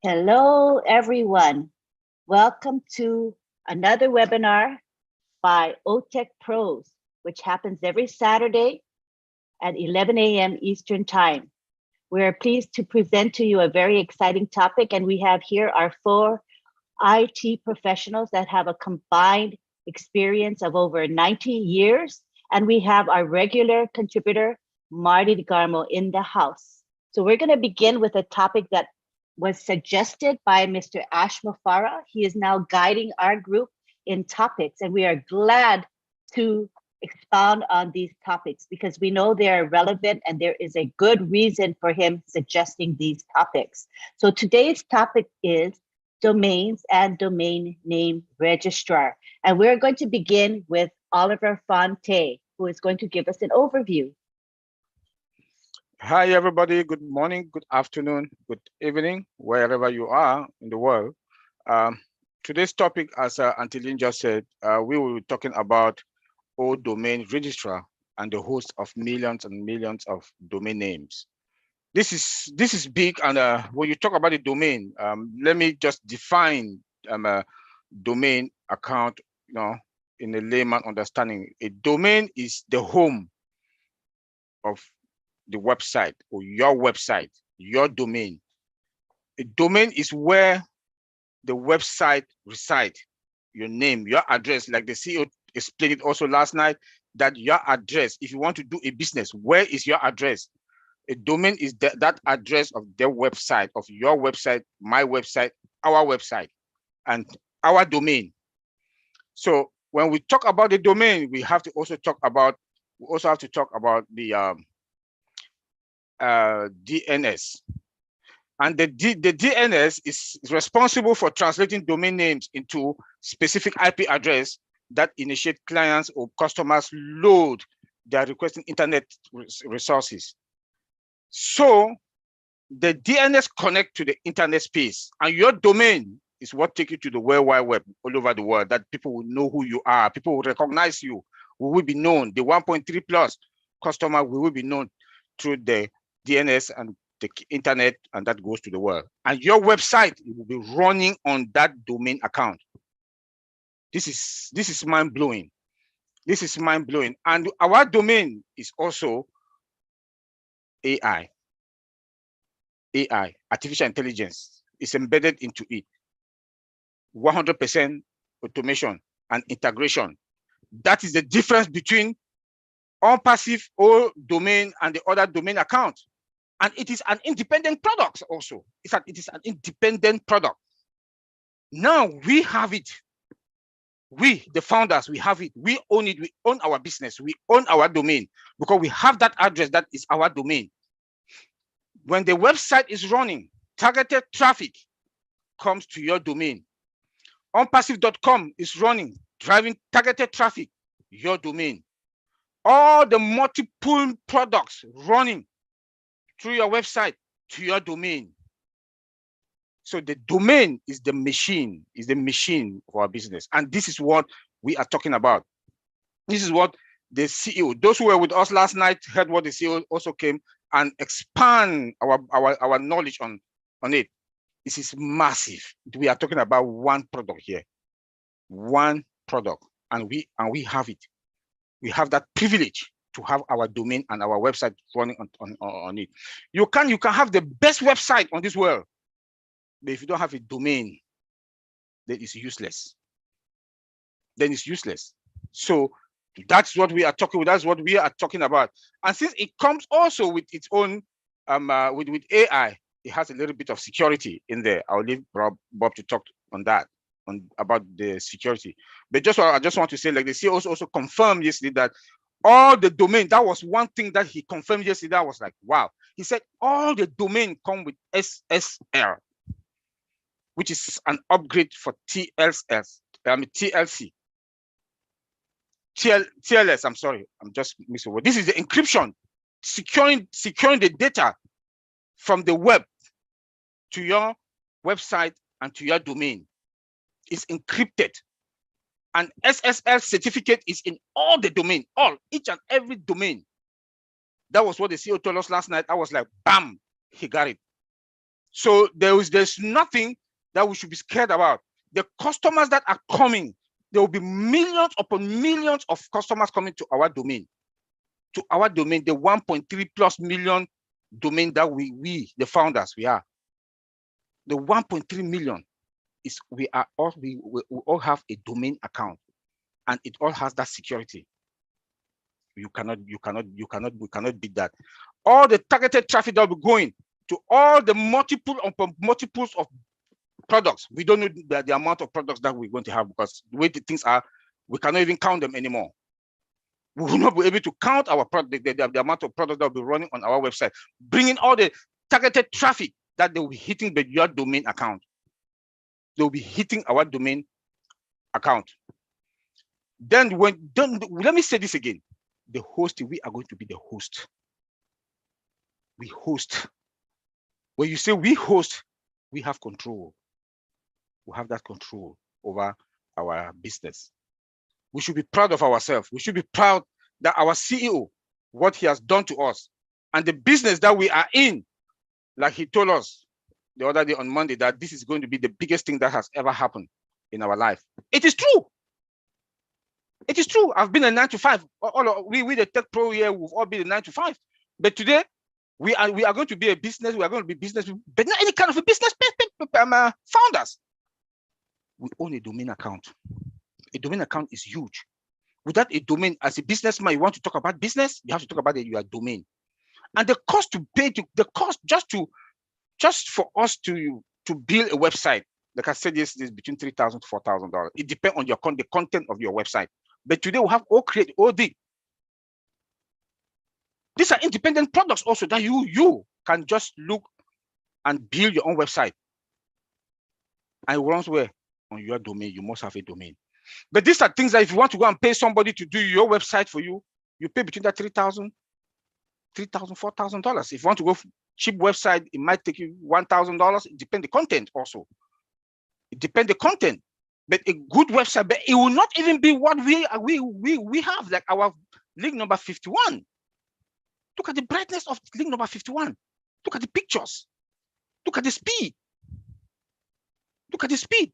Hello, everyone. Welcome to another webinar by OTech Pros, which happens every Saturday at 11 a.m. Eastern Time. We are pleased to present to you a very exciting topic, and we have here our four IT professionals that have a combined experience of over 90 years, and we have our regular contributor, Marty DeGarmo, in the house. So we're going to begin with a topic that was suggested by Mr. Ash Mufara. He is now guiding our group in topics, and we are glad to expound on these topics because we know they are relevant and there is a good reason for him suggesting these topics. So today's topic is domains and domain name registrar. And we're going to begin with Oliver Fonte, who is going to give us an overview. Hi, everybody. Good morning, good afternoon, good evening, wherever you are in the world. Today's topic, as Antilin just said, we will be talking about domain registrar and the host of millions and millions of domain names. This is big, and when you talk about the domain, let me just define a domain account, in a layman understanding. A domain is the home of the website or your website, your domain. A domain is where the website resides, your name, your address, like the CEO explained it also last night, that your address, if you want to do a business, where is your address? A domain is that address of their website, of your website, my website, our website, and our domain. So when we talk about the domain, we also have to talk about the DNS. And the DNS is responsible for translating domain names into specific IP address that initiate clients or customers load their requesting internet resources. So the DNS connect to the internet space, and your domain is what take you to the World Wide Web all over the world, that people will know who you are, people will recognize you, we will be known. The 1.3 plus customer will be known through the DNS and the internet, and that goes to the world. And your website will be running on that domain account. This is mind-blowing. This is mind-blowing. And our domain is also AI, artificial intelligence, is embedded into it. 100% automation and integration. That is the difference between ONPASSIVE domain and the other domain account. And it is an independent product also. It is an independent product. Now we have it. We, the founders, we have it. We own it. We own our business. We own our domain because we have that address that is our domain. When the website is running, targeted traffic comes to your domain. Unpassive.com is running, driving targeted traffic, your domain. All the multiple products running through your website to your domain. So the domain is the machine of our business. And this is what we are talking about. This is what the CEO, those who were with us last night, heard what the CEO also came and expand our knowledge on it. This is massive. We are talking about one product here, one product, and we have it. We have that privilege to have our domain and our website running on it. You can have the best website on this world, but if you don't have a domain, then it's useless. So that's what we are talking about. That's what we are talking about. And since it comes also with its own with AI, it has a little bit of security in there. I'll leave Bob to talk on that, about the security. But I just want to say, like the CEO also confirmed yesterday that all the domain, that was one thing that he confirmed yesterday. I was like, wow. He said all the domain come with SSL, which is an upgrade for TLS. TLS, I'm sorry, I'm just mixing word. This is the encryption, securing the data from the web to your website and to your domain. It's encrypted. And SSL certificate is in all the domain, each and every domain. That was what the CEO told us last night. I was like, bam, he got it. So there's nothing that we should be scared about. The customers that are coming, there will be millions upon millions of customers coming to our domain. To our domain, the 1.3 plus million domain that we the founders, we are. The 1.3 million is we all have a domain account, and it all has that security. We cannot beat that. All the targeted traffic that will be going to all the multiples of products. We don't know the amount of products that we're going to have, because the way the things are, we cannot even count them anymore. We will not be able to count our product, the amount of products that will be running on our website, bringing all the targeted traffic that they will be hitting your domain account. They will be hitting our domain account. Then let me say this again. The host, we are going to be the host. We host. When you say we host, we have control. We have that control over our business. We should be proud of ourselves. We should be proud that our CEO, what he has done to us, and the business that we are in, like he told us the other day on Monday, that this is going to be the biggest thing that has ever happened in our life. It is true. It is true. I've been a 9 to 5. We the Tech Pro here, we've all been a 9 to 5. But today, we are going to be a business. We are going to be business, but not any kind of a business founders. We own a domain account. A domain account is huge. Without a domain, as a businessman, you want to talk about business, you have to talk about your domain. And the cost to pay, the cost just for us to build a website, like I said, this is between $3,000 to $4,000. It depends on the content of your website. But today we have OD. These are independent products also that you can just look and build your own website. And once we're on your domain, you must have a domain. But these are things that if you want to go and pay somebody to do your website for you, you pay between that $3,000, $4,000. If you want to go cheap website, it might take you $1,000. It depends the content also. It depends the content. But a good website, but it will not even be what we have, like our link number 51. Look at the brightness of link number 51. Look at the pictures. Look at the speed. Look at the speed.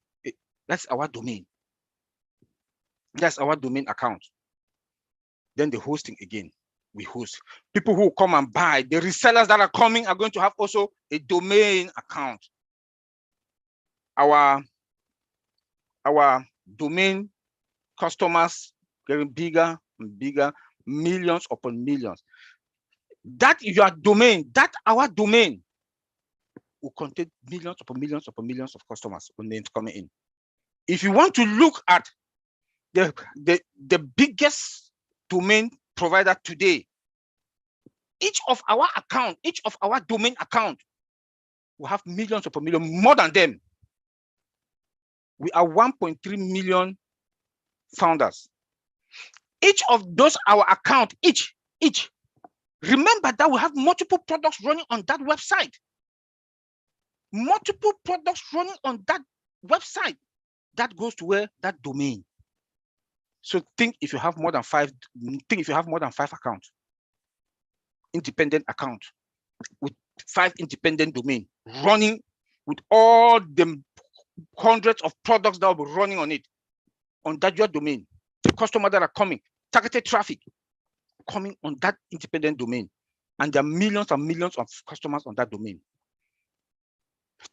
That's our domain. That's our domain account. Then the hosting again. We host. People who come and buy, the resellers that are coming are going to have also a domain account. Our domain customers getting bigger and bigger, millions upon millions. That your domain, that our domain will contain millions upon millions upon millions of customers when they're coming in. If you want to look at the biggest domain provider today, each of our account, each of our domain account will have millions upon millions, more than them. We are 1.3 million founders. Each of those, our account, each. Remember that we have multiple products running on that website. Multiple products running on that website. That goes to where? That domain. So think if you have more than 5, accounts, independent account with 5 independent domain running with all the hundreds of products that will be running on it, on that your domain, the customer that are coming, targeted traffic coming on that independent domain, and there are millions and millions of customers on that domain.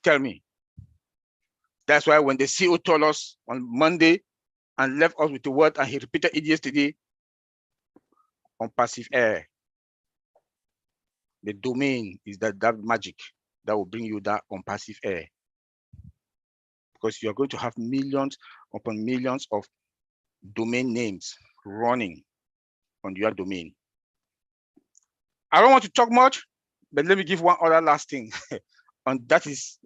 Tell me. That's why when the CEO told us on Monday and left us with the word, and he repeated it yesterday, ONPASSIVE air. The domain is that magic that will bring you that ONPASSIVE air. Because you are going to have millions upon millions of domain names running on your domain. I don't want to talk much, but let me give one other last thing. And that is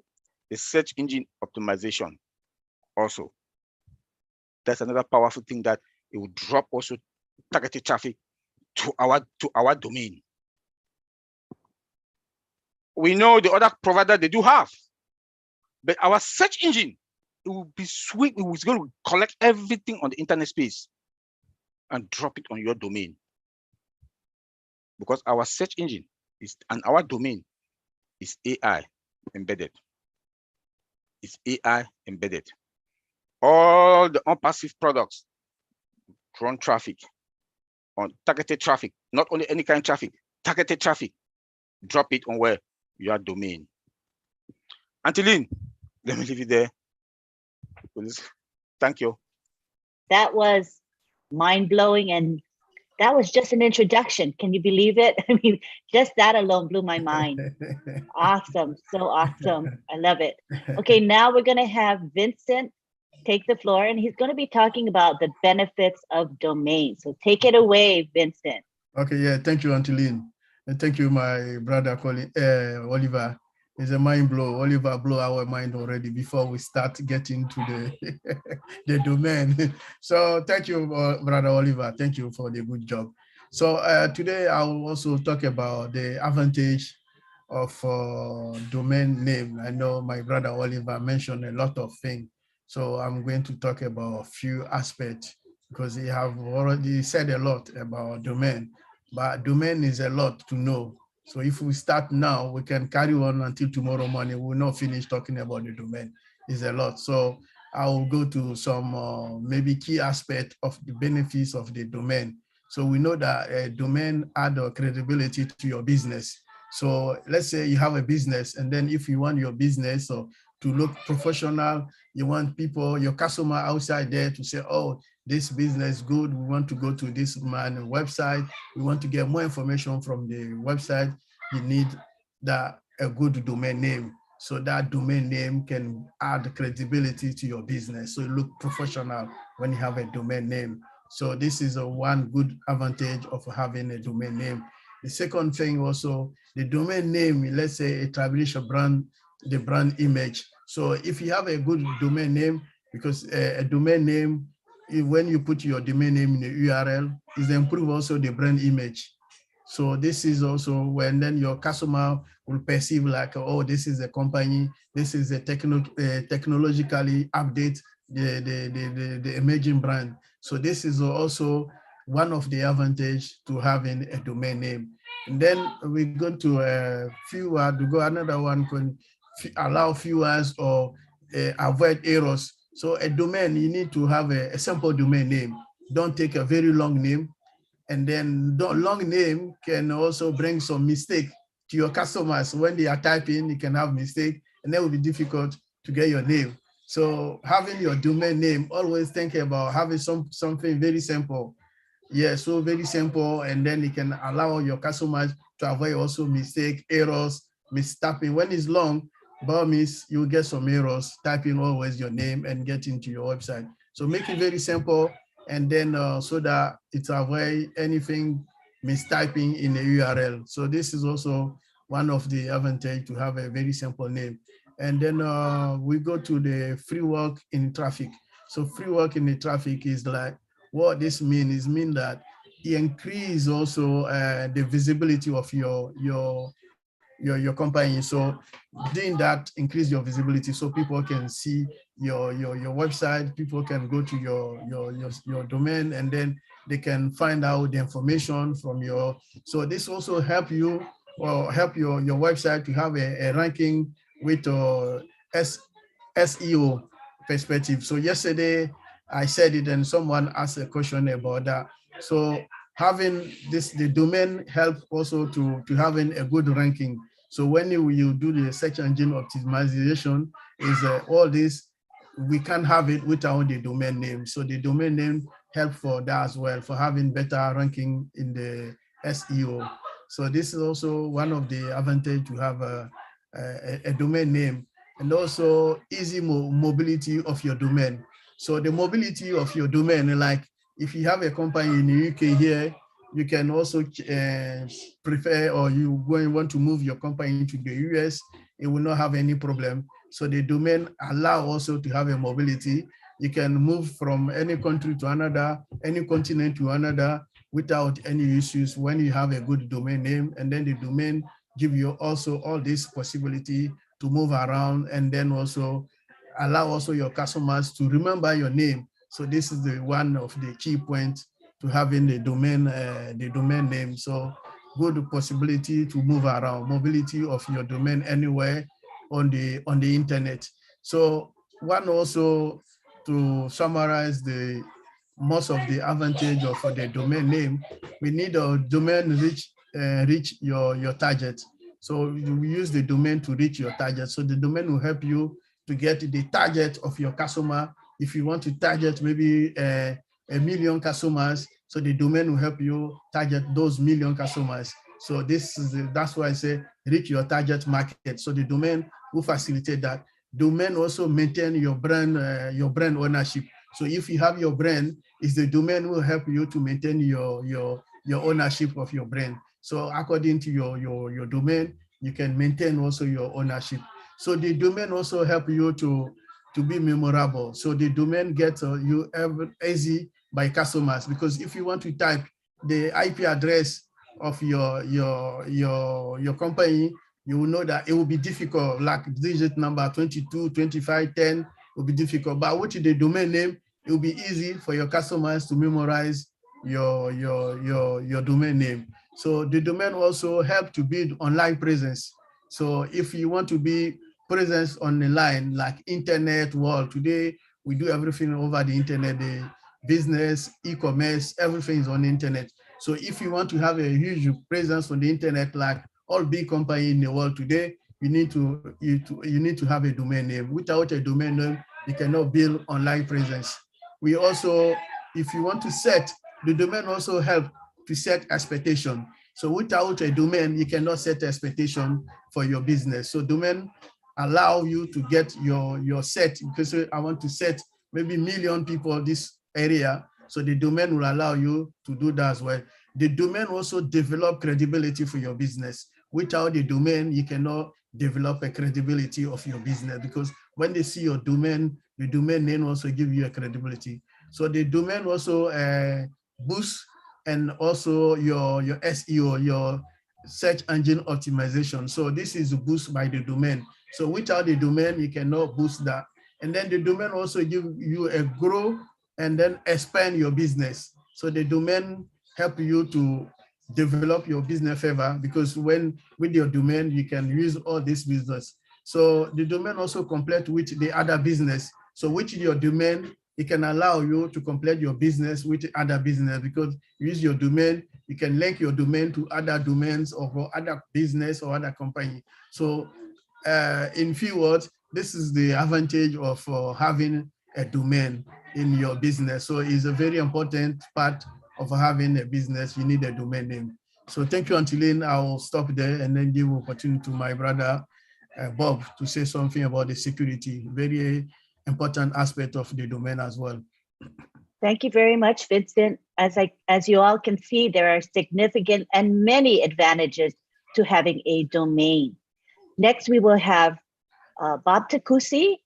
the search engine optimization also. That's another powerful thing that it will drop also targeted traffic to our domain. We know the other provider they do have, but our search engine, it will be sweet. It was going to collect everything on the internet space and drop it on your domain. Because our search engine is, and our domain is AI. embedded. It's AI embedded. All the unpassive products run traffic on targeted traffic, not only any kind of traffic, targeted traffic. Drop it on where? Your domain. Angeline, let me leave it there. Please. Thank you. That was mind-blowing, and that was just an introduction. Can you believe it? I mean, just that alone blew my mind. Awesome. So awesome. I love it. Okay, now we're going to have Vincent take the floor, and he's going to be talking about the benefits of domains. So take it away, Vincent. Okay, yeah, thank you, Angeline. And thank you, my brother, Oliver. It's a mind blow. Oliver blew our mind already before we start getting to the, the domain. So thank you, brother Oliver. Thank you for the good job. So today I will also talk about the advantage of domain name. I know my brother Oliver mentioned a lot of things. So I'm going to talk about a few aspects because he have already said a lot about domain, but domain is a lot to know. So if we start now, we can carry on until tomorrow morning. We'll not finish talking about the domain. It's a lot. So I will go to some maybe key aspect of the benefits of the domain. So we know that a domain add credibility to your business. So let's say you have a business, and then if you want your business to look professional, you want people, your customer outside there to say, oh, this business is good. We want to go to this man website. We want to get more information from the website. You need a good domain name. So that domain name can add credibility to your business. So you look professional when you have a domain name. So this is one good advantage of having a domain name. The second thing also, the domain name, let's say establish a brand, the brand image. So if you have a good domain name, because a domain name, when you put your domain name in the URL, is improve also the brand image. So this is also when then your customer will perceive like, oh, this is a company, this is a technologically update the emerging brand. So this is also one of the advantage to having a domain name. And then we go to a fewer, to go another one can allow viewers or avoid errors. So a domain, you need to have a simple domain name. Don't take a very long name. And then the long name can also bring some mistake to your customers. When they are typing, you can have mistake, and that will be difficult to get your name. So having your domain name, always think about having something very simple. Yeah, so very simple, and then it can allow your customers to avoid also mistake, errors, mistyping. When it's long, by means you get some errors, typing always your name and get into your website. So make it very simple, and then so that it avoid anything mistyping in the URL. So this is also one of the advantage to have a very simple name. And then we go to the free work in traffic. So free work in the traffic is like, what this means is that it increase also the visibility of your company. So doing that increase your visibility so people can see your website, people can go to your domain, and then they can find out the information from your. So this also help you or help your website to have a ranking with SEO perspective. So yesterday I said it, and someone asked a question about that. So having the domain help also to having a good ranking. So when you do the search engine optimization, is all this, we can't have it without the domain name. So the domain name help for that as well, for having better ranking in the SEO. So this is also one of the advantage to have a domain name, and also easy mobility of your domain. So the mobility of your domain, like if you have a company in the UK here, you can also prefer, or you want to move your company to the US, it will not have any problem. So the domain allow also to have a mobility. You can move from any country to another, any continent to another without any issues when you have a good domain name. And then the domain give you also all this possibility to move around, and then also allow also your customers to remember your name. So this is the one of the key points to having the domain name. So good possibility to move around, mobility of your domain anywhere, on the internet. So one also, to summarize the most of the advantage of the domain name, we need a domain reach your target. So we use the domain to reach your target. So the domain will help you to get the target of your customer. If you want to target maybe a million customers, so the domain will help you target those million customers. So that's why I say reach your target market. So the domain will facilitate that. Domain also maintain your brand ownership. So if you have your brand, is the domain will help you to maintain your ownership of your brand. So according to your domain, you can maintain also your ownership. So the domain also help you to be memorable. So the domain gets you easy by customers, because if you want to type the IP address of your company, you will know that it will be difficult, like digit number 22, 25, 10 will be difficult. But with the domain name, it will be easy for your customers to memorize your domain name. So the domain also help to build online presence. So if you want to be presence on the line, like internet world, today we do everything over the internet, the business, e-commerce, everything is on the internet. So if you want to have a huge presence on the internet, like all big companies in the world today, you need to have a domain name. Without a domain name, you cannot build online presence. We also, if you want to set, the domain also help to set expectation. So without a domain, you cannot set expectation for your business. So domain allow you to get your set, because I want to set maybe million people this area. So the domain will allow you to do that as well. The domain also develop credibility for your business. Without the domain, you cannot develop a credibility of your business, because when they see your domain, the domain name also give you a credibility. So the domain also boosts, and also your SEO, your search engine optimization. So this is a boost by the domain. So without the domain, you cannot boost that. And then the domain also give you a grow and then expand your business. So the domain help you to develop your business further, because with your domain, you can use all this business. So the domain also complete with the other business. So with your domain, it can allow you to complete your business with other business, because you use your domain, you can link your domain to other domains or other business or other company. So in few words, this is the advantage of having a domain in your business. So it's a very important part of having a business. You need a domain name. So thank you, Antiline. I will stop there and then give opportunity to my brother Bob to say something about the security, very important aspect of the domain as well. Thank you very much, Vincent. As you all can see, there are significant and many advantages to having a domain. Next, we will have Bob Takusi.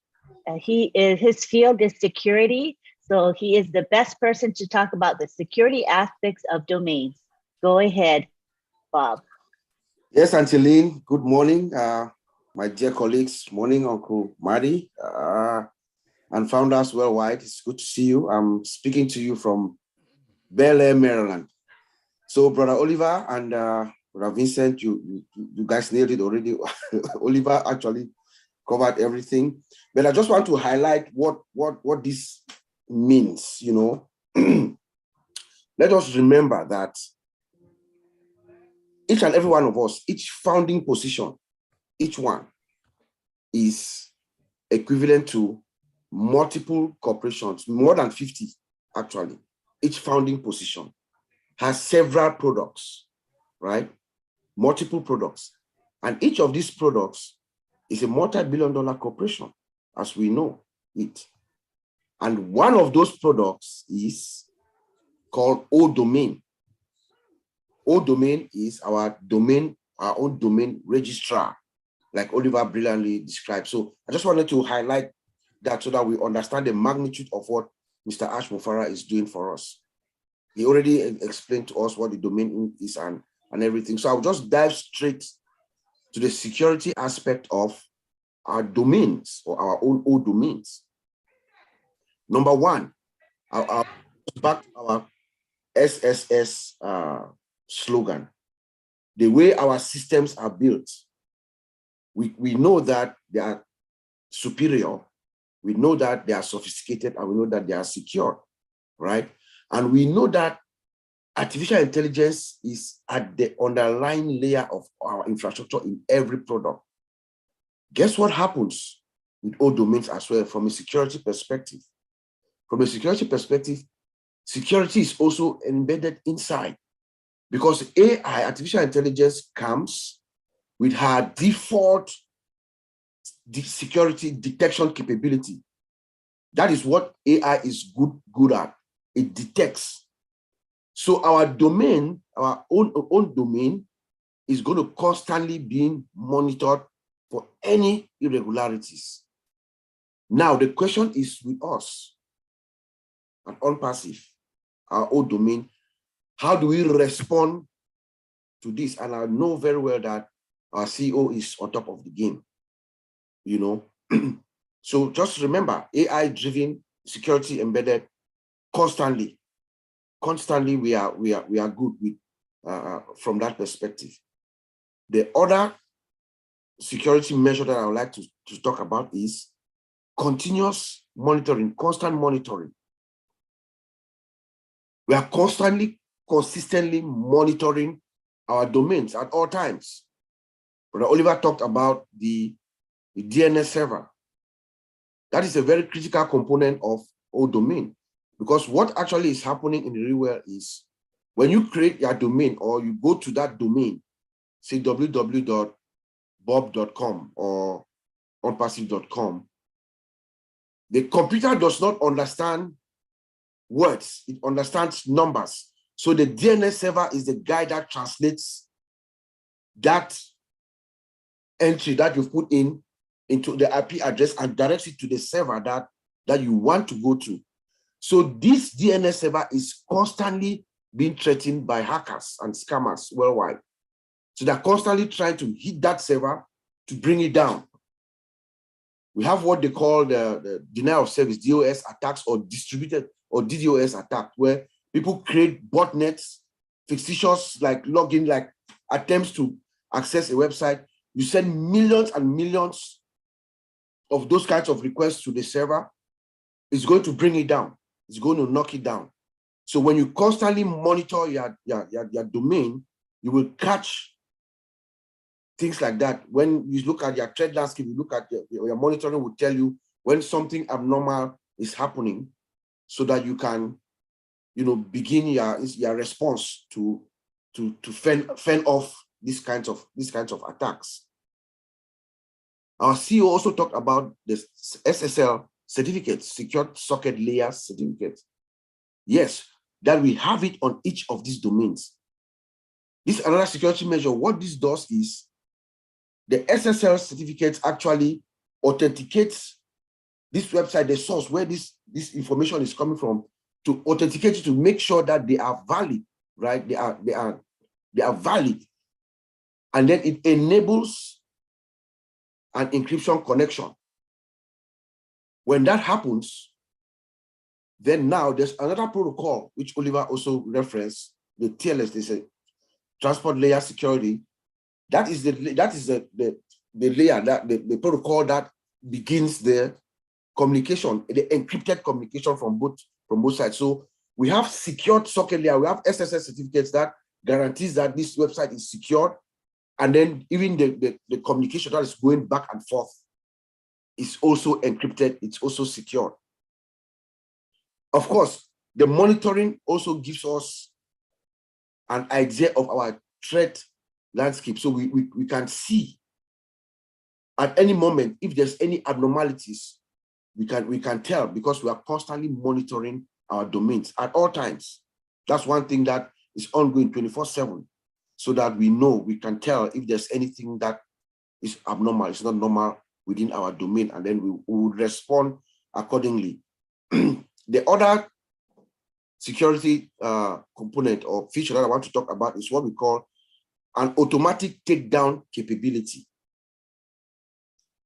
His field is security, so he is the best person to talk about the security aspects of domains. Go ahead, Bob. Yes, Angeline, good morning, my dear colleagues. Morning, Uncle Marty, and founders worldwide. It's good to see you. I'm speaking to you from Bel Air, Maryland. So, Brother Oliver and Brother Vincent, you guys nailed it already. Oliver actually covered everything, but I just want to highlight what this means. You know, let us remember that each and every one of us, each founding position, each one is equivalent to multiple corporations, more than 50 actually. Each founding position has several products, right? Multiple products. And each of these products is a multi-billion-dollar corporation, as we know it. And one of those products is called O-Domain. O-Domain is our own domain registrar, like Oliver brilliantly described. So I just wanted to highlight that so that we understand the magnitude of what Mr. Ash Mufara is doing for us. He already explained to us what the domain is and everything. So I'll just dive straight to the security aspect of our domains, or our own O-Domains. Number one, I'll back to our SSS slogan. The way our systems are built, We know that they are superior. We know that they are sophisticated, and we know that they are secure, right? And we know that artificial intelligence is at the underlying layer of our infrastructure in every product. Guess what happens with all domains as well from a security perspective? From a security perspective, security is also embedded inside, because AI, artificial intelligence, comes with her default security detection capability. That is what AI is good at. It detects. So our domain, our own domain, is going to constantly be monitored for any irregularities. Now, the question is with us at ONPASSIVE, our own domain, how do we respond to this? And I know very well that our CEO is on top of the game, you know. So just remember, AI-driven, security embedded, constantly we are good with from that perspective. The other security measure that I would like to talk about is continuous monitoring, constant monitoring. We are consistently monitoring our domains at all times. Brother Oliver talked about the DNS server. That is a very critical component of our domain, because what actually is happening in the real world is when you create your domain or you go to that domain, say www.bob.com or onpassive.com, the computer does not understand words, it understands numbers. So the DNS server is the guy that translates that entry that you've put into the IP address and directs it to the server that you want to go to. So this DNS server is constantly being threatened by hackers and scammers worldwide. So they're constantly trying to hit that server to bring it down. We have what they call the denial of service, DOS attacks, or distributed or DDoS attack, where people create botnets, fictitious like login, like attempts to access a website. You send millions and millions of those kinds of requests to the server. It's going to bring it down. It's going to knock it down. So when you constantly monitor your domain, you will catch things like that. When you look at your threat landscape, you look at your monitoring will tell you when something abnormal is happening, so that you can, begin your response to fend off these kinds of attacks. Our CEO also talked about the SSL certificates, Secure Socket Layer certificates. Yes, that we have it on each of these domains. This is another security measure. What this does is the SSL certificates actually authenticates this website, the source where this information is coming from, to authenticate it, to make sure that they are valid, right? They are valid. And then it enables an encryption connection. When that happens, then now there's another protocol which Oliver also referenced, the TLS, they say transport layer security. That is the layer, that the protocol that begins the communication, the encrypted communication from both sides. So we have secured socket layer, we have SSL certificates that guarantees that this website is secure, and then even the communication that is going back and forth is also encrypted, it's also secure. Of course, the monitoring also gives us an idea of our threat landscape. So we can see at any moment if there's any abnormalities, we can tell, because we are constantly monitoring our domains at all times. That's one thing that is ongoing 24/7, so that we can tell if there's anything that is abnormal, it's not normal within our domain, and then we would respond accordingly. The other security component or feature that I want to talk about is what we call an automatic takedown capability.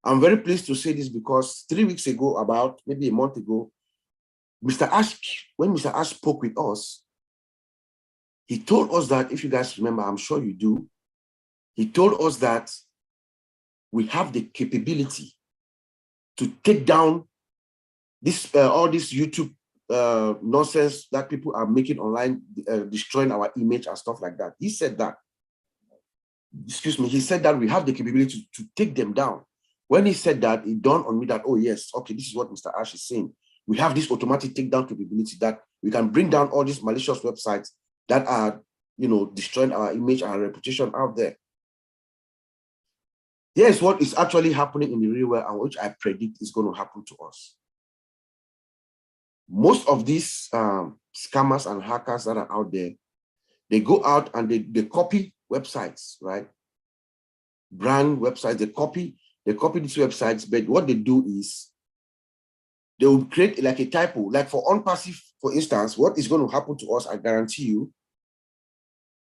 I'm very pleased to say this because 3 weeks ago, about maybe a month ago, when Mr. Ash spoke with us, he told us that, if you guys remember, I'm sure you do, he told us that we have the capability to take down this all this YouTube nonsense that people are making online, destroying our image and stuff like that. He said that, excuse me, he said that we have the capability to take them down. When he said that, it dawned on me that, oh yes, okay, this is what Mr. Ash is saying. We have this automatic takedown capability that we can bring down all these malicious websites that are, you know, destroying our image and our reputation out there. Here's what is actually happening in the real world and which I predict is going to happen to us. Most of these scammers and hackers that are out there, they go out and they copy websites, right? Brand websites, they copy these websites, but what they do is they will create like a typo. Like for ONPASSIVE, for instance, what is going to happen to us, I guarantee you,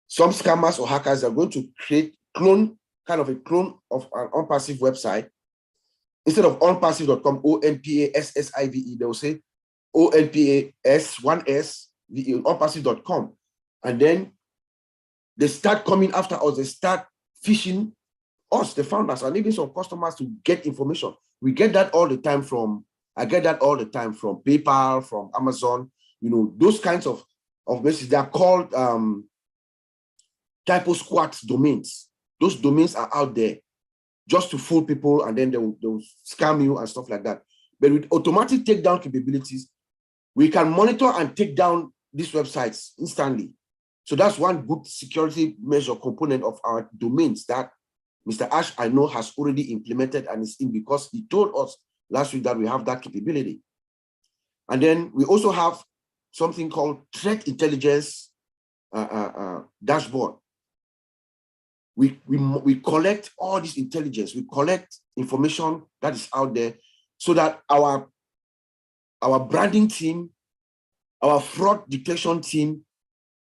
some scammers or hackers are going to create kind of a clone of an ONPASSIVE website. Instead of onpassive.com, ONPASSIVE, they will say ONPAS1SVE, onpassive.com. And then they start coming after us, they start phishing us, the founders, and even some customers to get information. We get that all the time I get that all the time from PayPal, from Amazon, you know, those kinds of messages. They are called typo squat domains. Those domains are out there just to fool people, and then they'll scam you and stuff like that. But with automatic takedown capabilities, we can monitor and take down these websites instantly. So that's one good security measure component of our domains that Mr. Ash, I know, has already implemented and is in, because he told us last week that we have that capability. And then we also have something called threat intelligence dashboard. We collect all this intelligence, we collect information that is out there so that our branding team, our fraud detection team,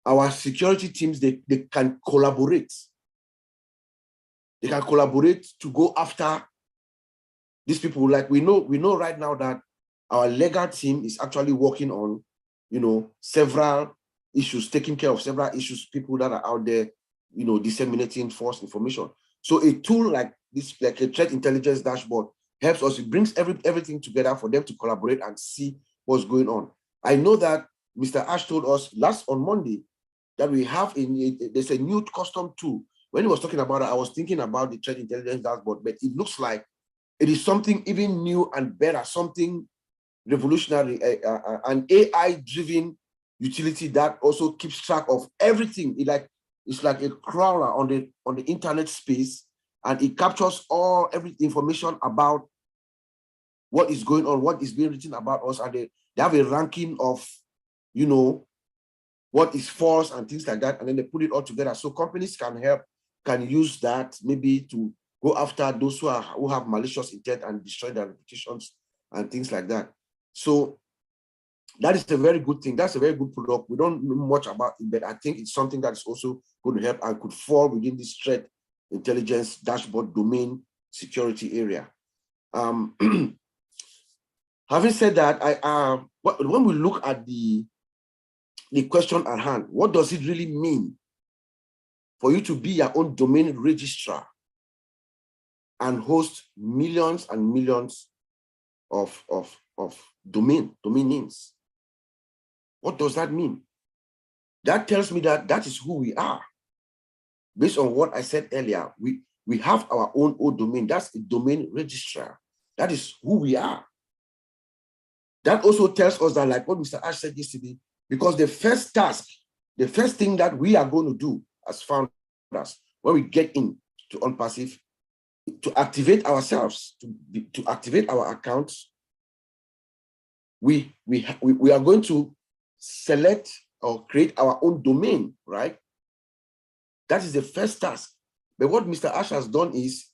our security teams, they can collaborate. They can collaborate to go after these people. Like we know right now that our legal team is actually working on, you know, several issues, taking care of several issues, people that are out there, you know, disseminating false information. So a tool like this, like a threat intelligence dashboard, helps us. It brings everything together for them to collaborate and see what's going on. I know that Mr. Ash told us on Monday that we have there's a new custom tool. When he was talking about it, I was thinking about the threat intelligence dashboard, but it looks like it is something even new and better, something revolutionary, an AI-driven utility that also keeps track of everything. It's like a crawler on the internet space, and it captures every information about what is going on, what is being written about us, and they have a ranking of, you know, what is false and things like that, and then they put it all together. So companies can use that maybe to go after those who have malicious intent and destroy their reputations and things like that. So that is a very good thing. That's a very good product. We don't know much about it, but I think it's something that is also going to help and could fall within this threat intelligence dashboard domain security area. Having said that, when we look at the question at hand, what does it really mean for you to be your own domain registrar and host millions and millions of domain names? What does that mean? That tells me that that is who we are. Based on what I said earlier, we have our own domain. That's a domain registrar. That is who we are. That also tells us that, like what Mr. Ash said yesterday, because the first task, the first thing that we are going to do as founders when we get into ONPASSIVE, to activate ourselves, to activate our accounts, we are going to select or create our own domain, right? That is the first task. But what Mr. Ash has done is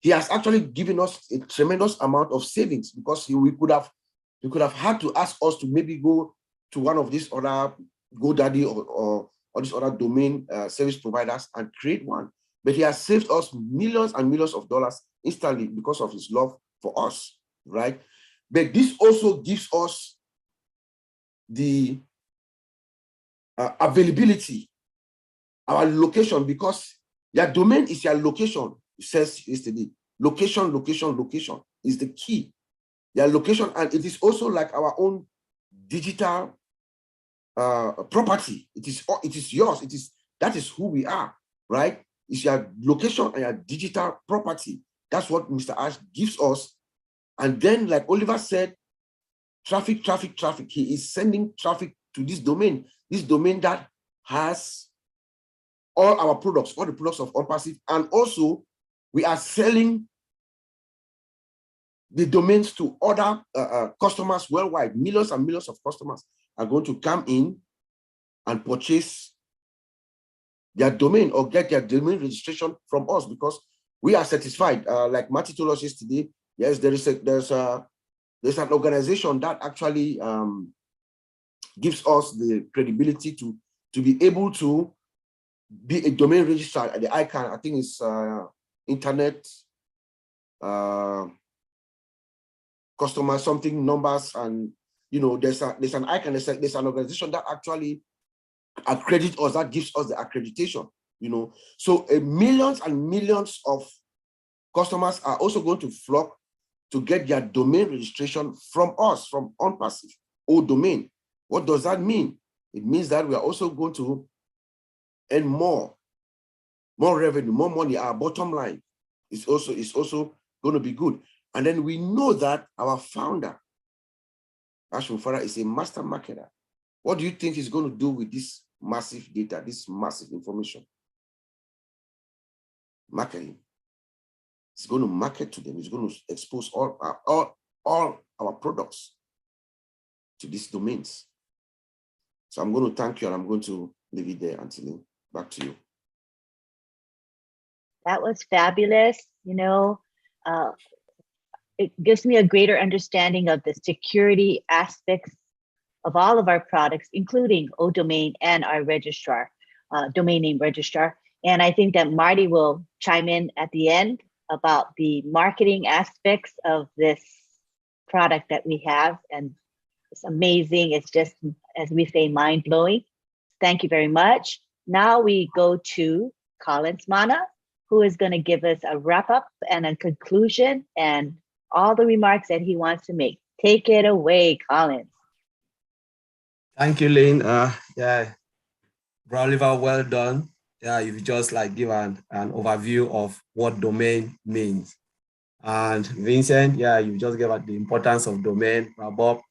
he has actually given us a tremendous amount of savings, because we could have had to ask us to maybe go to one of these other GoDaddy or these other domain service providers and create one. But he has saved us millions and millions of dollars instantly because of his love for us, right? But this also gives us the availability, our location, because your domain is your location, it says yesterday. Location, location, location is the key. Their location, and it is also like our own digital property. It is yours. That is who we are, right? It's your location and your digital property. That's what Mr. Ash gives us. And then, like Oliver said, traffic, traffic, traffic. He is sending traffic to this domain that has all our products, all the products of ONPASSIVE, and also we are selling the domains to other customers worldwide. Millions and millions of customers are going to come in and purchase their domain or get their domain registration from us because we are satisfied. Like Matty told us yesterday, yes, there's an organization that actually gives us the credibility to be able to be a domain registrar at the ICANN. I think it's internet customer something numbers, and there's an ICANN, there's an organization that actually accredits us, that gives us the accreditation. So millions and millions of customers are also going to flock to get their domain registration from us, from ONPASSIVE or domain. What does that mean? It means that we are also going to earn more revenue, more money. Our bottom line is also going to be good. And then we know that our founder, Ash Mufara, is a master marketer. What do you think he's going to do with this massive data, this massive information? Marketing. He's going to market to them. He's going to expose all our products to these domains. So I'm going to thank you, and I'm going to leave it there. Until back to you. That was fabulous. It gives me a greater understanding of the security aspects of all of our products, including ODomain and our registrar, domain name registrar. And I think that Marty will chime in at the end about the marketing aspects of this product that we have. And it's amazing. It's just, as we say, mind-blowing. Thank you very much. Now we go to Collins Mana, who is going to give us a wrap-up and a conclusion and all the remarks that he wants to make. Take it away, Collins. Thank you, Lynn. Yeah, Oliver, well done. Yeah, you've just give an overview of what domain means. And Vincent, yeah, you just gave the importance of domain. Bob,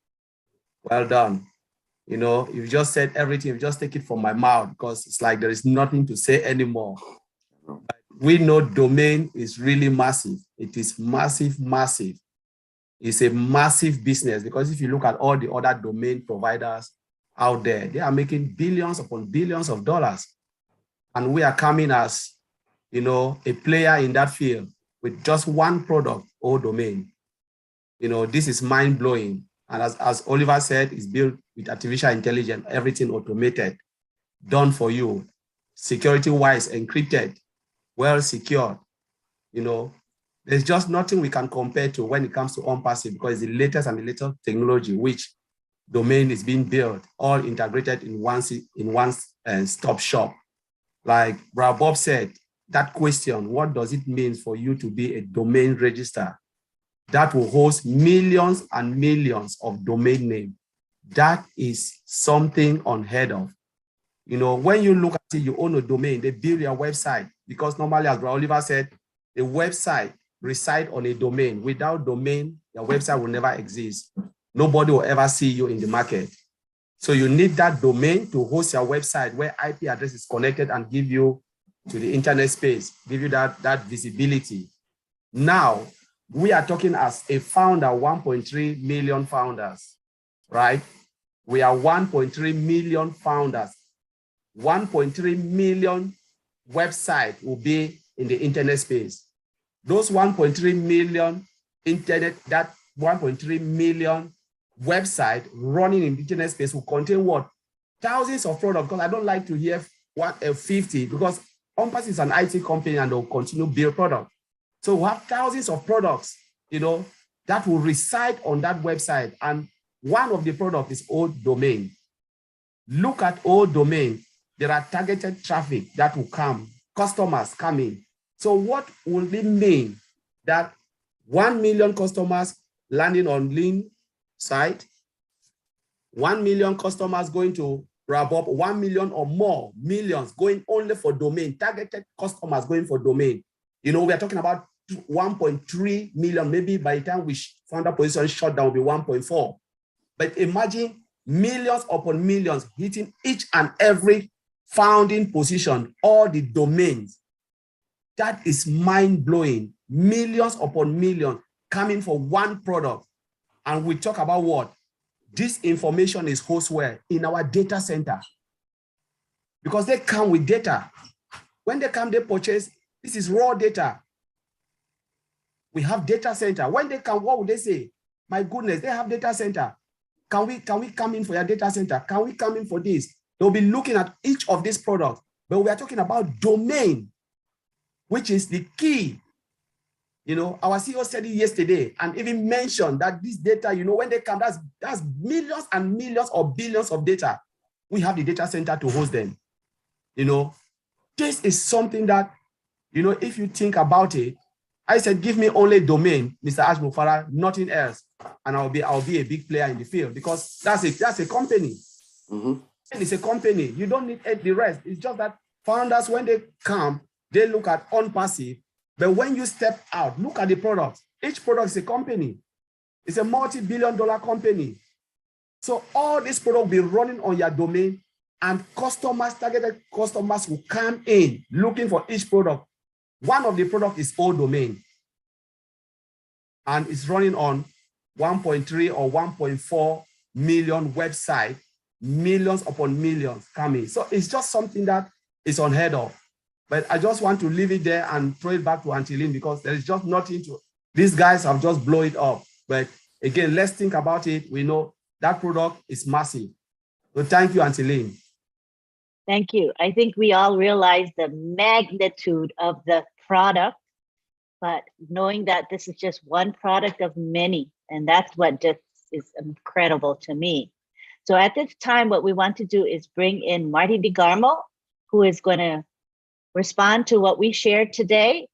well done. You've just said everything. You just take it from my mouth because it's like there is nothing to say anymore. We know domain is really massive. It is massive, massive. It's a massive business because if you look at all the other domain providers out there, they are making billions upon billions of dollars. And we are coming as, a player in that field with just one product or domain. This is mind-blowing. And as Oliver said, it's built with artificial intelligence, everything automated, done for you, security-wise, encrypted, well secured. There's just nothing we can compare to when it comes to ONPASSIVE because it's the latest and the latest technology which domain is being built, all integrated in one stop shop. Like Bob said, that question, what does it mean for you to be a domain registrar that will host millions and millions of domain names? That is something unheard of. When you look at it, you own a domain, they build your website because normally, as Oliver said, a website resides on a domain. Without domain, your website will never exist. Nobody will ever see you in the market. So you need that domain to host your website where IP address is connected and give you to the internet space, give you that visibility. Now, we are talking as a founder, 1.3 million founders, right? We are 1.3 million founders. 1.3 million websites will be in the internet space. Those 1.3 million that 1.3 million website running in the internet space will contain what? Thousands of products, because I don't like to hear 50, because ONPASSIVE is an IT company and they'll continue to build product. So we have thousands of products, that will reside on that website. And one of the products is ODomain. Look at ODomain. There are targeted traffic that will come, customers coming. So what will it mean that 1 million customers landing on Lean site, 1 million customers going to RabUp, 1 million or more, millions going only for domain, targeted customers going for domain. You know, we are talking about 1.3 million, maybe by the time we founder position shut down will be 1.4. But imagine millions upon millions hitting each and every founding position, all the domains. That is mind-blowing. Millions upon millions coming for one product. And we talk about what? This information is hosted where? In our data center. Because they come with data. When they come, they purchase, this is raw data. We have data center. When they come, what would they say? My goodness, they have data center. Can we come in for your data center? Can we come in for this? They'll be looking at each of these products, but we are talking about domain, which is the key. You know, our CEO said it yesterday and even mentioned that this data, you know, when they come, that's millions and millions or billions of data. We have the data center to host them. You know, this is something that, you know, if you think about it, I said, give me only domain, Mr. Ash Mufara, nothing else. And I'll be a big player in the field because that's a company. Mm-hmm. And it's a company. You don't need the rest. It's just that founders, when they come, they look at ONPASSIVE. But when you step out, look at the product. Each product is a company. It's a multi-billion-dollar company. So all this product will be running on your domain, and customers, targeted customers will come in looking for each product. One of the products is all domain. And it's running on 1.3 or 1.4 million website, millions upon millions coming. So it's just something that is unheard of. But I just want to leave it there and throw it back to Antilin because there is just nothing to, these guys have just blown it up. But again, let's think about it. We know that product is massive. So thank you, Antilin. Thank you. I think we all realize the magnitude of the product, but knowing that this is just one product of many, and that's what just is incredible to me. So at this time, what we want to do is bring in Marty DeGarmo, who is going to respond to what we shared today.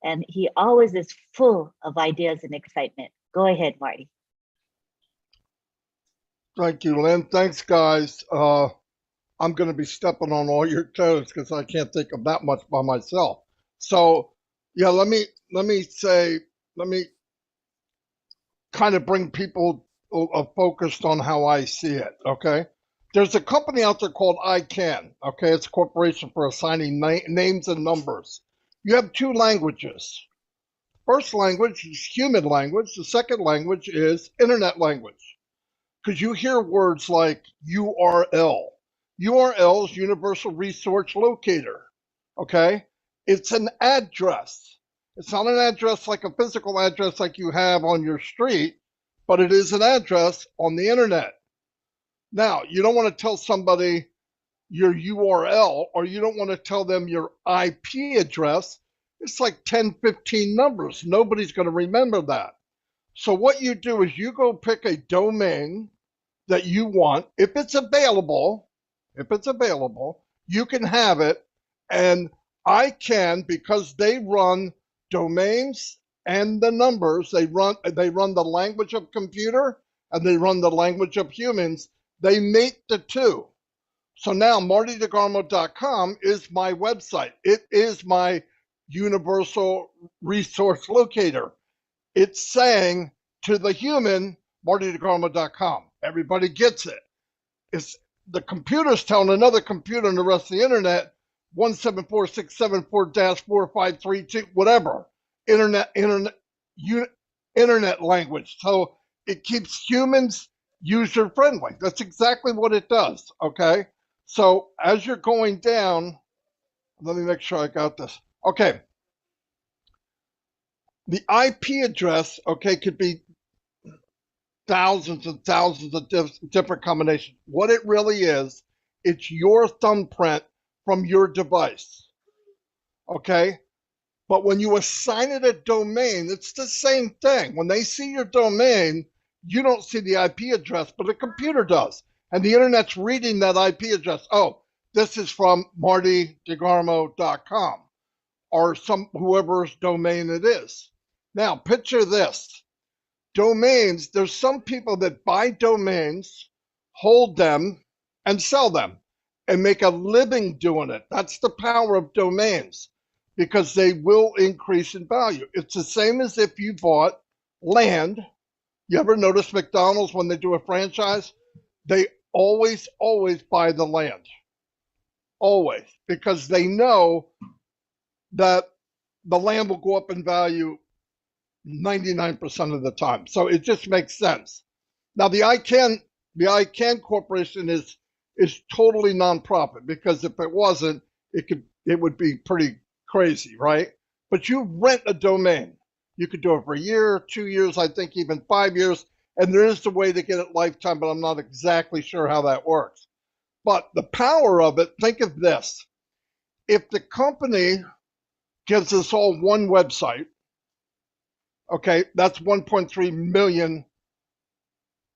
And he always is full of ideas and excitement. Go ahead, Marty. Thank you, Lynn. Thanks, guys. I'm going to be stepping on all your toes because I can't think of that much by myself. So, yeah, let me kind of bring people focused on how I see it. Okay, there's a company out there called ICANN. Okay, it's a corporation for assigning names and numbers. You have two languages. First language is human language. The second language is internet language. Because you hear words like URL. URL is Universal Resource Locator, okay? It's an address. It's not an address like a physical address like you have on your street, but it is an address on the internet. Now, you don't want to tell somebody your URL or you don't want to tell them your IP address. It's like 10, 15 numbers. Nobody's going to remember that. So what you do is you go pick a domain that you want. If it's available, you can have it. And ICANN, because they run domains and the numbers, they run the language of computer and they run the language of humans. They mate the two. So now martydegarmo.com is my website. It is my universal resource locator. It's saying to the human, martydegarmo.com. Everybody gets it. It's the computer's telling another computer and the rest of the internet 174.674-4532, whatever. Internet language. So it keeps humans user friendly. That's exactly what it does. Okay. So as you're going down, let me make sure I got this. Okay. The IP address, okay, could be thousands and thousands of different combinations. What it really is, it's your thumbprint from your device, okay? But when you assign it a domain, it's the same thing. When they see your domain, you don't see the IP address, but the computer does. And the internet's reading that IP address. Oh, this is from martydegarmo.com or whoever's domain it is. Now, picture this. Domains, there's some people that buy domains, hold them, and sell them and make a living doing it. That's the power of domains because they will increase in value. It's the same as if you bought land. You ever notice McDonald's when they do a franchise? They always buy the land. Always. Because they know that the land will go up in value 99% of the time. So it just makes sense. Now the ICANN Corporation is totally nonprofit because if it wasn't, it would be pretty crazy, right? But you rent a domain. You could do it for a year, 2 years, I think even 5 years. And there is a way to get it lifetime, but I'm not exactly sure how that works. But the power of it, think of this. If the company gives us all one website, okay, that's 1.3 million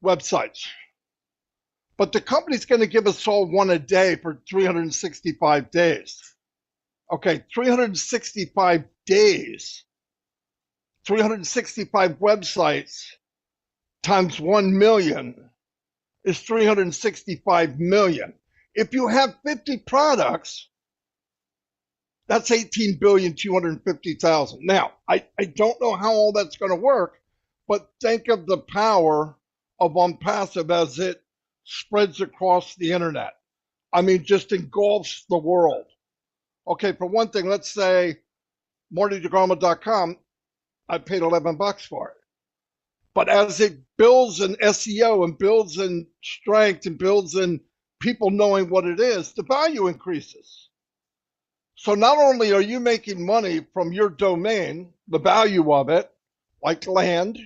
websites. But the company's going to give us all one a day for 365 days. Okay, 365 days, 365 websites times 1 million is 365 million. If you have 50 products, that's 18,250,000. Now, I don't know how all that's going to work, but think of the power of ONPASSIVE as it spreads across the internet. I mean, just engulfs the world. Okay, for one thing, let's say MartyDeGrama.com, I paid $11 for it. But as it builds in SEO and builds in strength and builds in people knowing what it is, the value increases. So not only are you making money from your domain, the value of it, like land,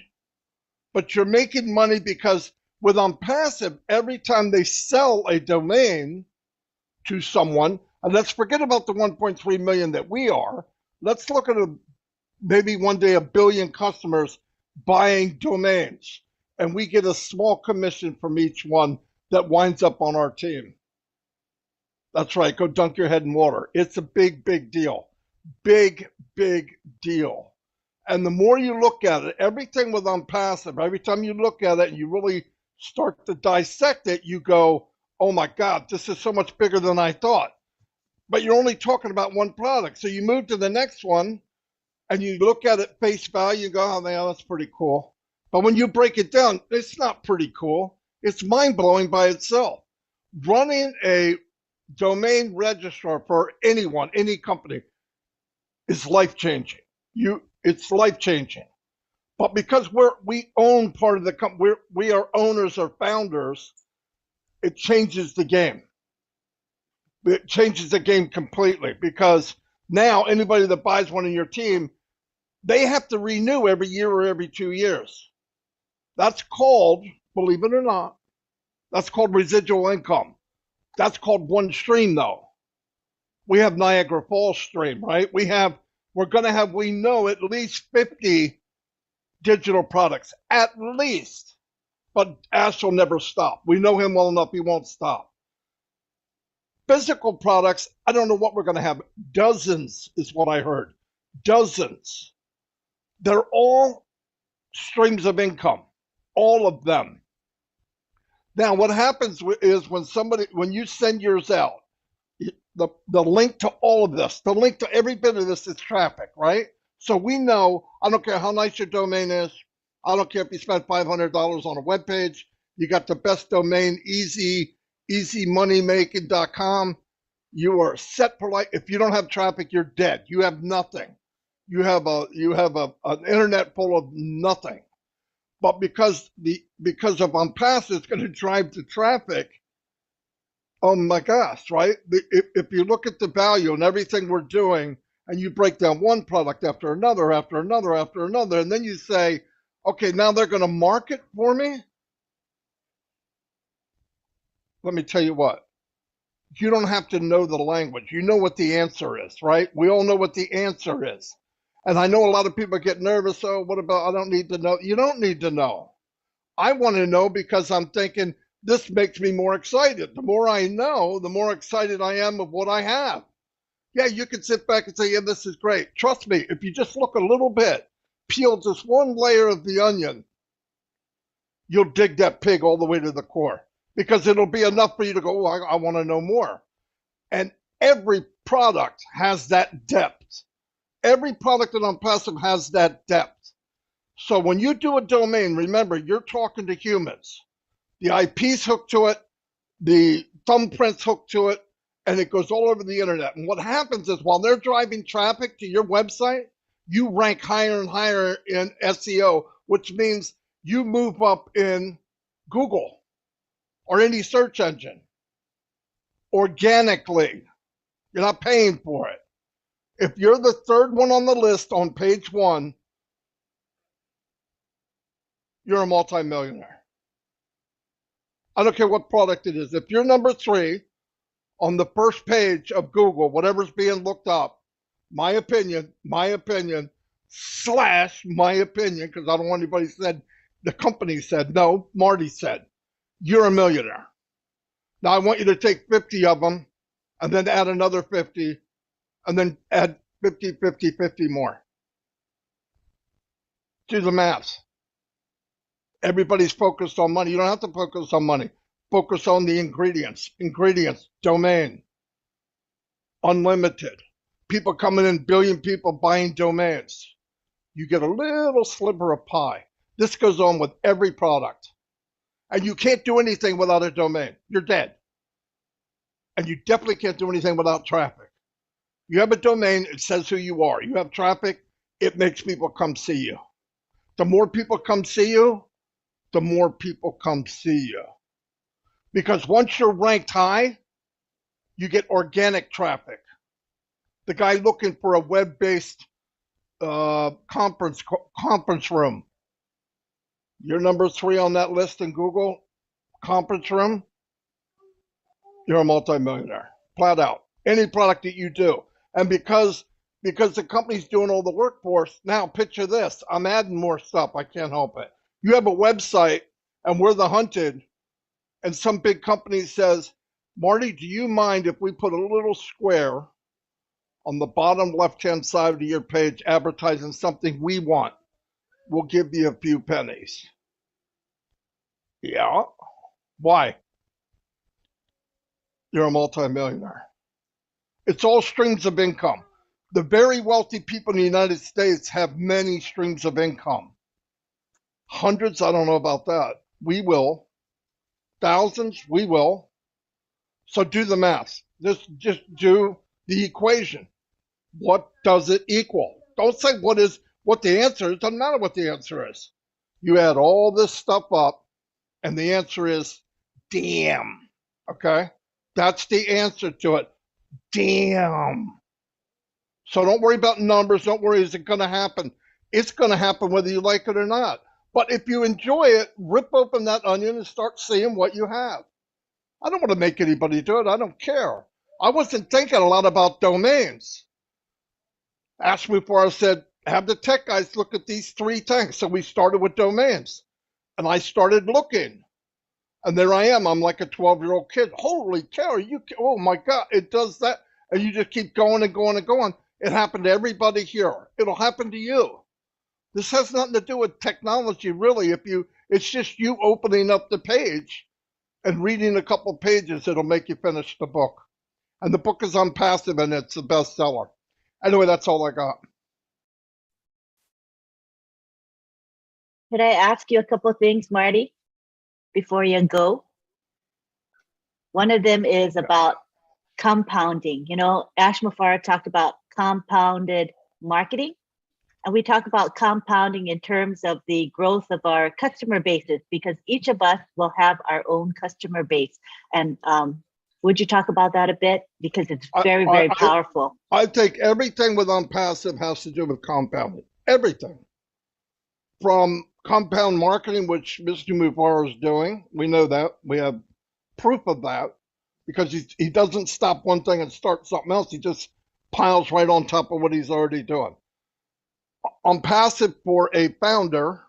but you're making money because with ONPASSIVE, every time they sell a domain to someone, and let's forget about the 1.3 million that we are, let's look at maybe one day 1 billion customers buying domains, and we get a small commission from each one that winds up on our team. That's right, go dunk your head in water. It's a big, big deal. Big, big deal. And the more you look at it, everything with ONPASSIVE, every time you look at it and you really start to dissect it, you go, oh my God, this is so much bigger than I thought. But you're only talking about one product. So you move to the next one and you look at it face value and go, oh man, that's pretty cool. But when you break it down, it's not pretty cool. It's mind-blowing by itself. Running a domain registrar for anyone, any company, is life-changing. It's life-changing. But because we own part of the company, we are owners or founders, it changes the game. It changes the game completely because now anybody that buys one in your team, they have to renew every year or every 2 years. That's called, believe it or not, that's called residual income. That's called one stream though. We have Niagara Falls stream, right? We're going to have, we know, at least 50 digital products, at least. But Ash will never stop. We know him well enough, he won't stop. Physical products, I don't know what we're going to have. Dozens is what I heard. Dozens. They're all streams of income, all of them. Now, what happens is when you send yours out, the link to all of this, the link to every bit of this is traffic, right? So we know, I don't care how nice your domain is. I don't care if you spend $500 on a web page. You got the best domain, easymoneymaking.com. You are set for life. If you don't have traffic, you're dead. You have nothing. You have an internet full of nothing. But because of ONPASSIVE, it's going to drive the traffic. Oh my gosh, right? If you look at the value and everything we're doing, and you break down one product after another, after another, after another, and then you say, okay, now they're going to market for me. Let me tell you what. You don't have to know the language. You know what the answer is, right? We all know what the answer is. And I know a lot of people get nervous. Oh, what about, I don't need to know. You don't need to know. I want to know because I'm thinking this makes me more excited. The more I know, the more excited I am of what I have. Yeah, you can sit back and say, yeah, this is great. Trust me, if you just look a little bit, peel just one layer of the onion, you'll dig that pig all the way to the core, because it'll be enough for you to go, oh, I want to know more. And every product has that depth. Every product in ONPASSIVE has that depth. So when you do a domain, remember, you're talking to humans. The IP's hooked to it, the thumbprint's hooked to it, and it goes all over the internet. And what happens is while they're driving traffic to your website, you rank higher and higher in SEO, which means you move up in Google or any search engine organically. You're not paying for it. If you're the third one on the list on page 1, you're a multimillionaire. I don't care what product it is. If you're number 3 on the first page of Google, whatever's being looked up, my opinion, slash my opinion, because I don't want anybody said, the company said, no, Marty said, you're a millionaire. Now I want you to take 50 of them and then add another 50 and then add 50, 50, 50 more. Do the math. Everybody's focused on money. You don't have to focus on money. Focus on the ingredients. Ingredients, domain, unlimited. People coming in, billion people buying domains. You get a little sliver of pie. This goes on with every product. And you can't do anything without a domain. You're dead. And you definitely can't do anything without traffic. You have a domain, it says who you are. You have traffic, it makes people come see you. The more people come see you, the more people come see you. Because once you're ranked high, you get organic traffic. The guy looking for a web-based conference room. You're number 3 on that list in Google, conference room, you're a multimillionaire, flat out. Any product that you do. And because the company's doing all the work for us, now picture this, I'm adding more stuff, I can't help it. You have a website and we're the hunted, and some big company says, Marty, do you mind if we put a little square on the bottom left-hand side of your page advertising something we want? We'll give you a few pennies. Yeah. Why? You're a multimillionaire. It's all streams of income. The very wealthy people in the United States have many streams of income. Hundreds, I don't know about that. We will. Thousands, we will. So do the math. Just do the equation. What does it equal? Don't say what the answer is. It doesn't matter what the answer is. You add all this stuff up, and the answer is damn. Okay? That's the answer to it. Damn. So don't worry about numbers. Don't worry, is it going to happen? It's going to happen whether you like it or not. But if you enjoy it, rip open that onion and start seeing what you have. I don't want to make anybody do it. I don't care. I wasn't thinking a lot about domains. Asked me before, I said, have the tech guys look at these 3 things. So we started with domains. And I started looking. And there I am. I'm like a 12-year-old kid. Holy cow, oh my God, it does that. And you just keep going and going and going. It happened to everybody here. It'll happen to you. This has nothing to do with technology, really. It's just you opening up the page and reading a couple pages. It'll make you finish the book. And the book is ONPASSIVE, and it's a bestseller. Anyway, that's all I got. Could I ask you a couple of things, Marty, before you go? One of them is about compounding. You know, Ash Mufareh talked about compounded marketing. And we talk about compounding in terms of the growth of our customer bases, because each of us will have our own customer base. And would you talk about that a bit? Because it's very, very powerful. I think everything with ONPASSIVE has to do with compounding. Everything. From compound marketing, which Mr. Mufareh is doing. We know that. We have proof of that, because he doesn't stop one thing and start something else. He just piles right on top of what he's already doing. ONPASSIVE for a founder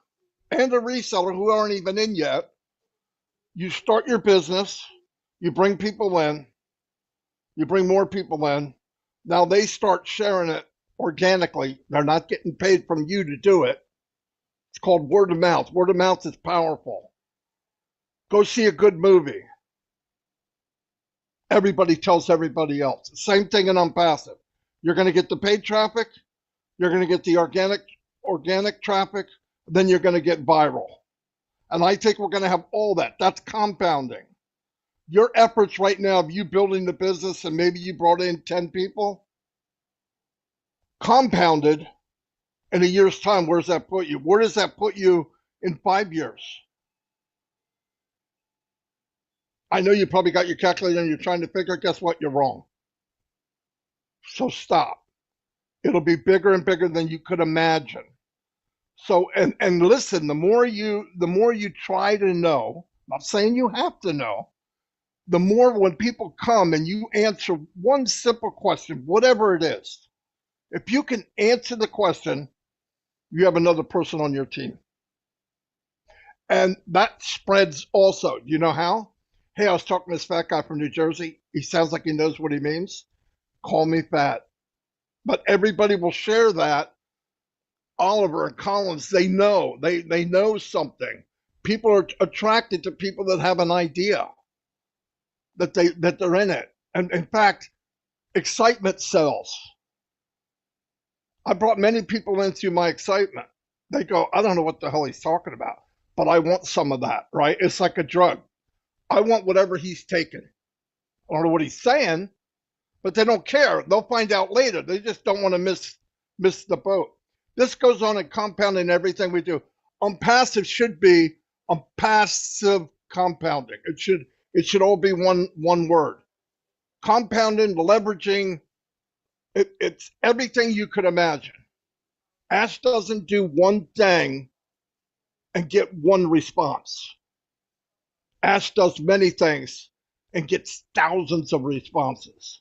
and a reseller who aren't even in yet, you start your business, you bring people in, you bring more people in. Now they start sharing it organically. They're not getting paid from you to do it. It's called word of mouth. Word of mouth is powerful. Go see a good movie. Everybody tells everybody else. Same thing in Unpassive. You're going to get the paid traffic. You're going to get the organic traffic. Then you're going to get viral. And I think we're going to have all that. That's compounding. Your efforts right now of you building the business and maybe you brought in 10 people, compounded in a year's time, where does that put you? Where does that put you in 5 years? I know you probably got your calculator and you're trying to figure, guess what? You're wrong. So stop. It'll be bigger and bigger than you could imagine. So, and listen, the more you try to know, I'm not saying you have to know, the more when people come and you answer one simple question, whatever it is, if you can answer the question, you have another person on your team. And that spreads also. You know how? Hey, I was talking to this fat guy from New Jersey. He sounds like he knows what he means. Call me fat. But everybody will share that. Oliver and Collins, they know. They know something. People are attracted to people that have an idea, that they're in it. And in fact, excitement sells. I brought many people in through my excitement. They go, I don't know what the hell he's talking about, but I want some of that, right? It's like a drug. I want whatever he's taking. I don't know what he's saying, but they don't care. They'll find out later. They just don't want to miss the boat. This goes on in compounding everything we do. Unpassive should be unpassive compounding. It should all be one word. Compounding, leveraging, it's everything you could imagine. Ash doesn't do one thing and get one response. Ash does many things and gets thousands of responses.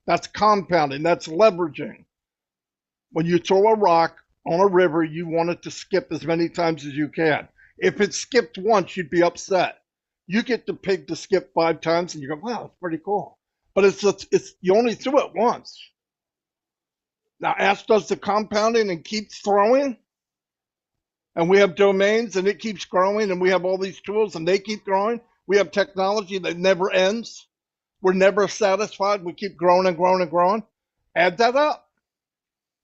That's compounding, that's leveraging. When you throw a rock on a river, you want it to skip as many times as you can. If it skipped once, you'd be upset. You get the pig to skip 5 times and you go, wow, that's pretty cool. But it's you only threw it once. Now Ash does the compounding and keeps throwing. And we have domains and it keeps growing, and we have all these tools and they keep growing. We have technology that never ends. We're never satisfied. We keep growing and growing and growing. Add that up.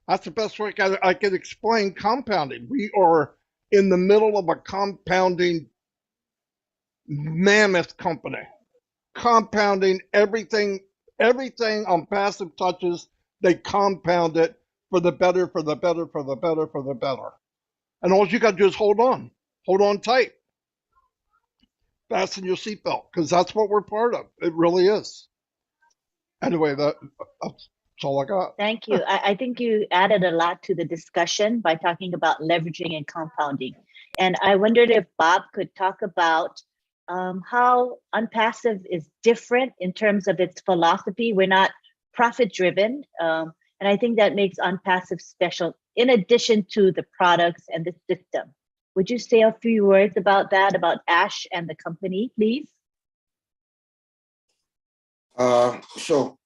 That's the best way I can explain compounding. We are in the middle of a compounding mammoth company. Compounding everything Unpassive touches, they compound it for the better, for the better, for the better, for the better. And all you got to do is hold on tight. Fasten your seatbelt, because that's what we're part of. It really is. Anyway, that's all I got. Thank you. I think you added a lot to the discussion by talking about leveraging and compounding. And I wondered if Bob could talk about how Unpassive is different in terms of its philosophy. We're not profit driven. And I think that makes Unpassive special, in addition to the products and the system. Would you say a few words about that, about Ash and the company, please? Sure.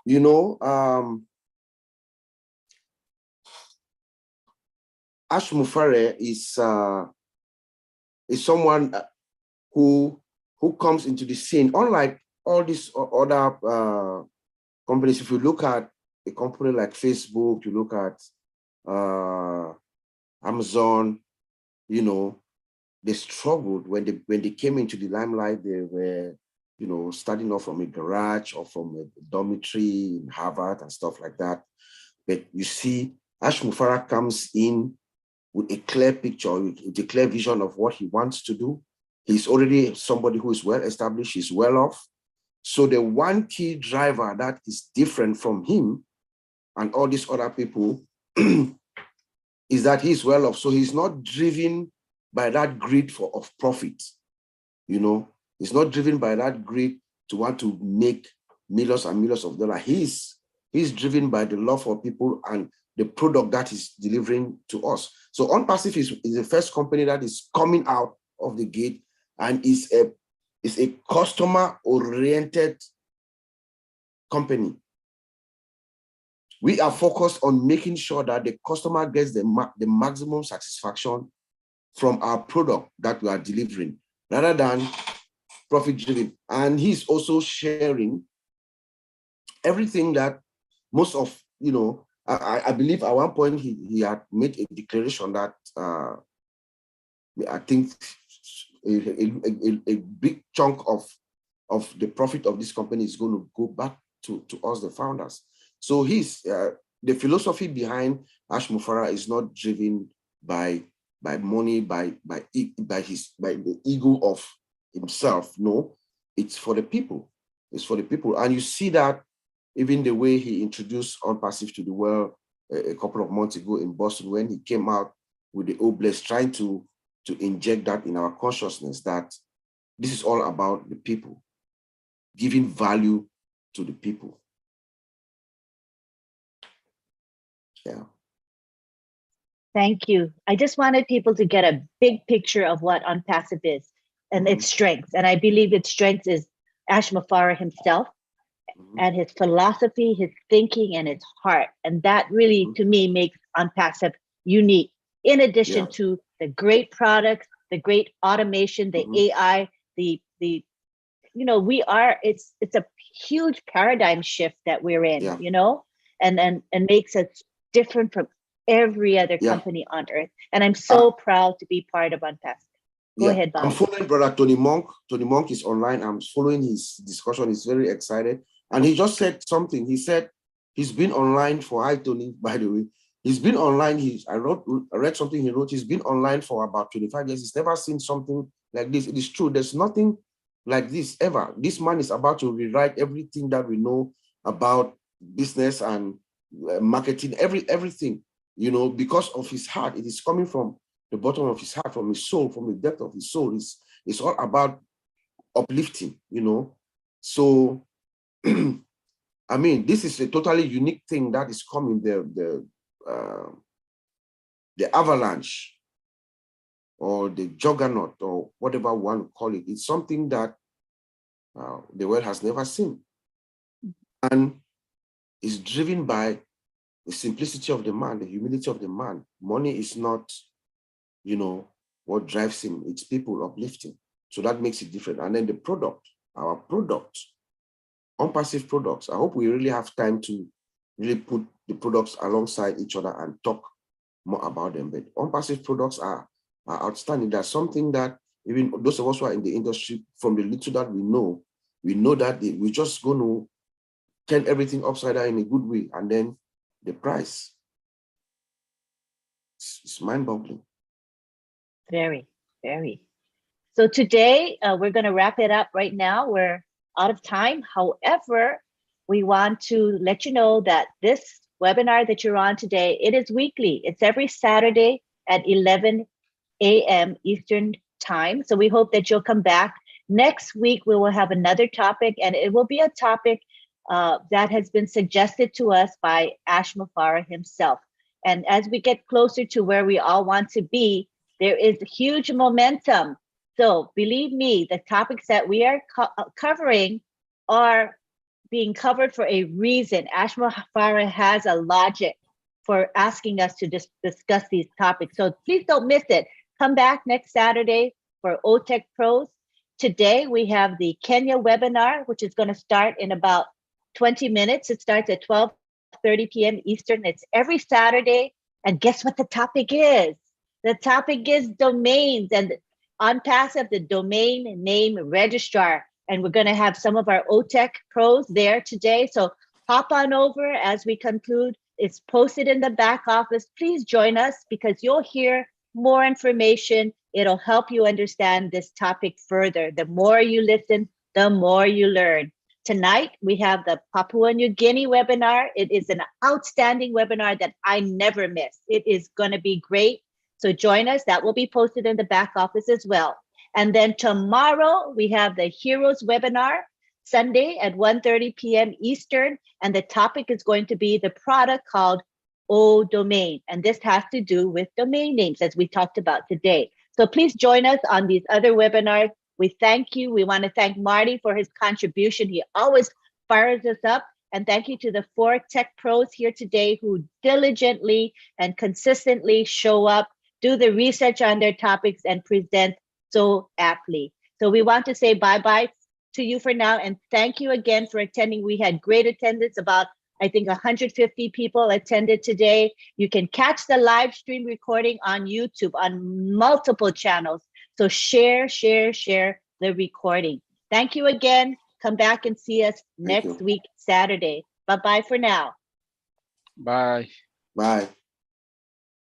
You know, Ash Mufare is someone who comes into the scene. Unlike all these other companies, if you look at a company like Facebook, you look at Amazon, you know, they struggled when they came into the limelight. They were, you know, starting off from a garage or from a dormitory in Harvard and stuff like that. But you see, Ash Mufara comes in with a clear picture, with a clear vision of what he wants to do. He's already somebody who is well established, he's well off. So the one key driver that is different from him and all these other people is that he's well off. So he's not driven by that greed of profit. You know, he's not driven by that greed to want to make millions and millions of dollars. He's driven by the love for people and the product that is delivering to us. So Unpassive is the first company that is coming out of the gate and is a customer-oriented company. We are focused on making sure that the customer gets the maximum satisfaction from our product that we are delivering, rather than profit-driven. And he's also sharing everything that most of, I believe at one point he had made a declaration that I think a big chunk of the profit of this company is going to go back to us, the founders. So the philosophy behind Ash Mufara is not driven by money, by the ego of himself. No, it's for the people. It's for the people. And you see that even the way he introduced ONPASSIVE to the world a couple of months ago in Boston, when he came out with the Oblast, trying to inject that in our consciousness, that this is all about the people, giving value to the people. Yeah. Thank you. I just wanted people to get a big picture of what ONPASSIVE is and its strengths. And I believe its strengths is Ash Mufara himself and his philosophy, his thinking, and his heart. And that really, to me, makes ONPASSIVE unique. In addition to the great products, the great automation, the AI, it's a huge paradigm shift that we're in, and makes us different from every other company on earth. And I'm so proud to be part of ONPASSIVE. Go ahead, Bob. I'm following Brother Tony Monk. Tony Monk is online. I'm following his discussion. He's very excited. And he just said something. He said he's been online for, hi Tony, by the way. He's been online. I read something he wrote. He's been online for about 25 years. He's never seen something like this. It is true. There's nothing like this ever. This man is about to rewrite everything that we know about business and marketing, everything, because of his heart. It is coming from the bottom of his heart, from his soul, from the depth of his soul. It's all about uplifting, So, I mean, this is a totally unique thing that is coming. The avalanche or the juggernaut or whatever one call it, it's something that the world has never seen. And is driven by the simplicity of the man, the humility of the man. Money is not, what drives him. It's people uplifting. So that makes it different. And then the product, our product, ONPASSIVE products. I hope we really have time to really put the products alongside each other and talk more about them. But ONPASSIVE products are outstanding. That's something that even those of us who are in the industry, from the little that we know that we're just going to turn everything upside down in a good way. And then the price, it's mind-boggling. Very, very. So today, we're going to wrap it up right now. We're out of time. However, we want to let you know that this webinar that you're on today, it is weekly. It's every Saturday at 11 a.m. Eastern time. So we hope that you'll come back. Next week, we will have another topic, and it will be a topic that has been suggested to us by Ash Mufara himself. And as we get closer to where we all want to be, there is huge momentum. So believe me, the topics that we are covering are being covered for a reason. Ash Mufara has a logic for asking us to discuss these topics. So please don't miss it. Come back next Saturday for OTech Pros. Today we have the Kenya webinar, which is going to start in about 20 minutes. It starts at 12:30 p.m. Eastern. It's every Saturday. And guess what the topic is? The topic is domains and ONPASSIVE, the domain name registrar. And we're going to have some of our OTech pros there today. So hop on over as we conclude. It's posted in the back office. Please join us because you'll hear more information. It'll help you understand this topic further. The more you listen, the more you learn. Tonight, we have the Papua New Guinea webinar. It is an outstanding webinar that I never miss. It is going to be great. So join us. That will be posted in the back office as well. And then tomorrow, we have the Heroes webinar, Sunday at 1:30 p.m. Eastern. And the topic is going to be the product called O Domain. And this has to do with domain names, as we talked about today. So please join us on these other webinars. We thank you. We want to thank Marty for his contribution. He always fires us up And thank you to the 4 tech pros here today who diligently and consistently show up, do the research on their topics, and present so aptly. So we want to say bye-bye to you for now, and thank you again for attending. We had great attendance, about, I think, 150 people attended today. You can catch the live stream recording on YouTube on multiple channels. So share the recording. Thank you again. Come back and see us next week, Saturday. Bye-bye for now. Bye. Bye.